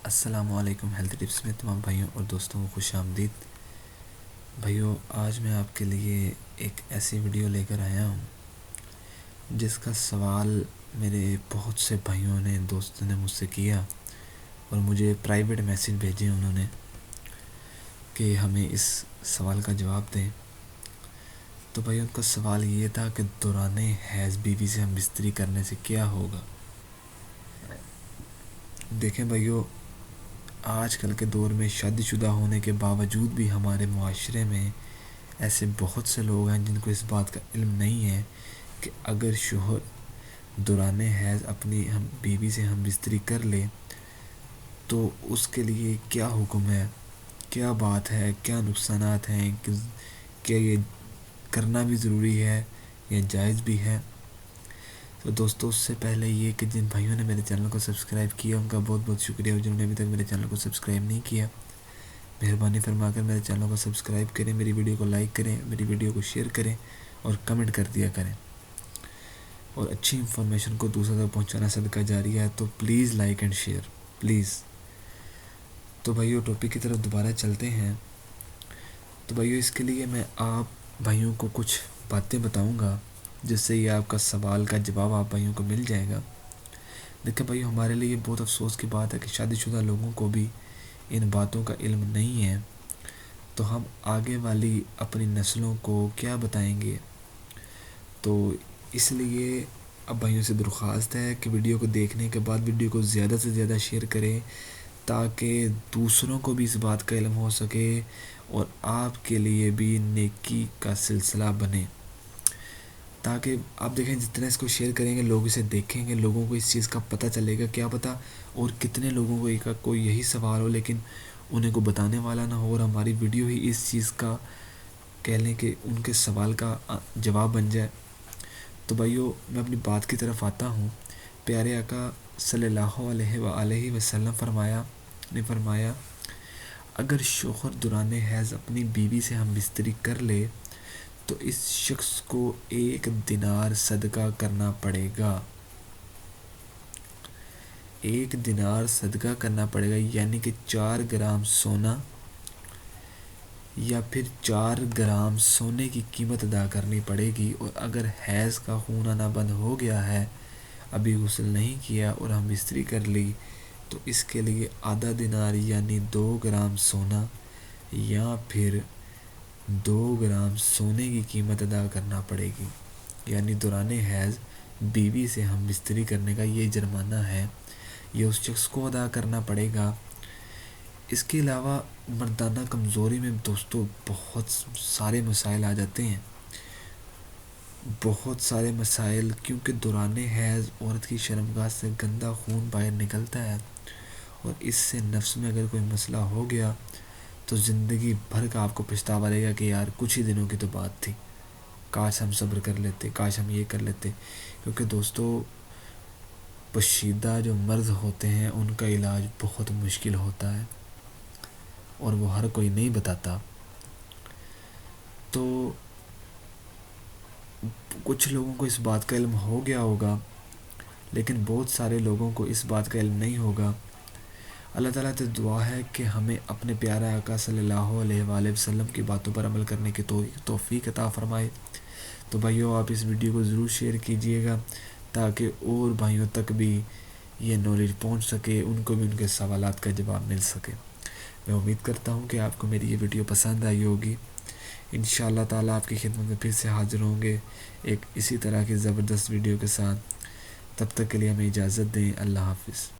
السلام علیکم۔ Health tips میں تمام بھائیوں اور دوستوں کو خوش آمدید۔ بھائیوں، آج میں آپ کے لیے ایک ایسی ویڈیو لے کر آیا ہوں جس کا سوال میرے بہت سے بھائیوں نے دوستوں نے مجھ سے کیا اور مجھے پرائیویٹ میسیج بھیجے انہوں نے کہ ہمیں اس سوال کا جواب دیں۔ تو بھائیوں، ان کا سوال یہ تھا کہ دوران حیض بیوی سے ہم بستری کرنے سے کیا ہوگا۔ دیکھیں بھائیوں، آج کل کے دور میں شادی شدہ ہونے کے باوجود بھی ہمارے معاشرے میں ایسے بہت سے لوگ ہیں جن کو اس بات کا علم نہیں ہے کہ اگر شوہر دوران حیض اپنی بیوی سے ہم بستری کر لے تو اس کے لیے کیا حکم ہے، کیا بات ہے، کیا نقصانات ہیں، کیا یہ کرنا بھی ضروری ہے یا جائز بھی ہے۔ تو دوستو، اس سے پہلے یہ کہ جن بھائیوں نے میرے چینل کو سبسکرائب کیا ان کا بہت بہت شکریہ، اور جنہوں نے ابھی تک میرے چینل کو سبسکرائب نہیں کیا مہربانی فرما کر میرے چینل کو سبسکرائب کریں، میری ویڈیو کو لائک کریں، میری ویڈیو کو شیئر کریں اور کمنٹ کر دیا کریں، اور اچھی انفارمیشن کو دوسروں تک پہنچانا صدقہ جاریہ ہے، تو please like and share please. تو بھائیو، ٹاپک کی طرف دوبارہ چلتے ہیں۔ تو بھائیو، اس کے لیے میں آپ بھائیوں کو کچھ باتیں بتاؤں گا جس سے یہ آپ کا سوال کا جواب آپ بھائیوں کو مل جائے گا۔ دیکھیں بھائیو، ہمارے لیے بہت افسوس کی بات ہے کہ شادی شدہ لوگوں کو بھی ان باتوں کا علم نہیں ہے، تو ہم آگے والی اپنی نسلوں کو کیا بتائیں گے۔ تو اس لیے اب بھائیوں سے درخواست ہے کہ ویڈیو کو دیکھنے کے بعد ویڈیو کو زیادہ سے زیادہ شیئر کریں تاکہ دوسروں کو بھی اس بات کا علم ہو سکے اور آپ کے لیے بھی نیکی کا سلسلہ بنے۔ تاکہ آپ دیکھیں جتنا اس کو شیئر کریں گے لوگ اسے دیکھیں گے، لوگوں کو اس چیز کا پتہ چلے گا، کیا پتہ اور کتنے لوگوں کو کوئی یہی سوال ہو لیکن انہیں کو بتانے والا نہ ہو، اور ہماری ویڈیو ہی اس چیز کا کہہ لیں کہ ان کے سوال کا جواب بن جائے۔ تو بھائیو، میں اپنی بات کی طرف آتا ہوں۔ پیارے آقا صلی اللہ علیہ وآلہ وسلم فرمایا اگر شوہر دوران حیض اپنی بیوی سے ہم بستری کر لے تو اس شخص کو 1 دینار صدقہ کرنا پڑے گا۔ 1 دینار صدقہ کرنا پڑے گا، یعنی کہ 4 گرام سونا یا پھر 4 گرام سونے کی قیمت ادا کرنی پڑے گی۔ اور اگر حیض کا خون آنا بند ہو گیا ہے، ابھی غسل نہیں کیا اور ہم بستری کر لی، تو اس کے لیے آدھا دینار یعنی 2 گرام سونا یا پھر 2 گرام سونے کی قیمت ادا کرنا پڑے گی، یعنی دوران حیض بیوی سے ہم بستری کرنے کا یہ جرمانہ ہے، یہ اس شخص کو ادا کرنا پڑے گا۔ اس کے علاوہ مردانہ کمزوری میں دوستو بہت سارے مسائل آ جاتے ہیں، بہت سارے مسائل، کیونکہ دوران حیض عورت کی شرمگاہ سے گندا خون باہر نکلتا ہے، اور اس سے نفس میں اگر کوئی مسئلہ ہو گیا تو زندگی بھر کا آپ کو پچھتاوا رہے گا کہ یار کچھ ہی دنوں کی تو بات تھی، کاش ہم صبر کر لیتے، کاش ہم یہ کر لیتے۔ کیونکہ دوستو، پوشیدہ جو مرض ہوتے ہیں ان کا علاج بہت مشکل ہوتا ہے اور وہ ہر کوئی نہیں بتاتا۔ تو کچھ لوگوں کو اس بات کا علم ہو گیا ہوگا لیکن بہت سارے لوگوں کو اس بات کا علم نہیں ہوگا۔ اللہ تعالیٰ سے دعا ہے کہ ہمیں اپنے پیارے آقا صلی اللہ علیہ وآلہ وسلم کی باتوں پر عمل کرنے کی توفیق عطا فرمائے۔ تو بھائیو، آپ اس ویڈیو کو ضرور شیئر کیجئے گا تاکہ اور بھائیوں تک بھی یہ نالج پہنچ سکے، ان کو بھی ان کے سوالات کا جواب مل سکے۔ میں امید کرتا ہوں کہ آپ کو میری یہ ویڈیو پسند آئی ہوگی۔ انشاءاللہ تعالیٰ آپ کی خدمت میں پھر سے حاضر ہوں گے ایک اسی طرح کی زبردست ویڈیو کے ساتھ۔ تب تک کے لیے ہمیں اجازت دیں۔ اللہ حافظ۔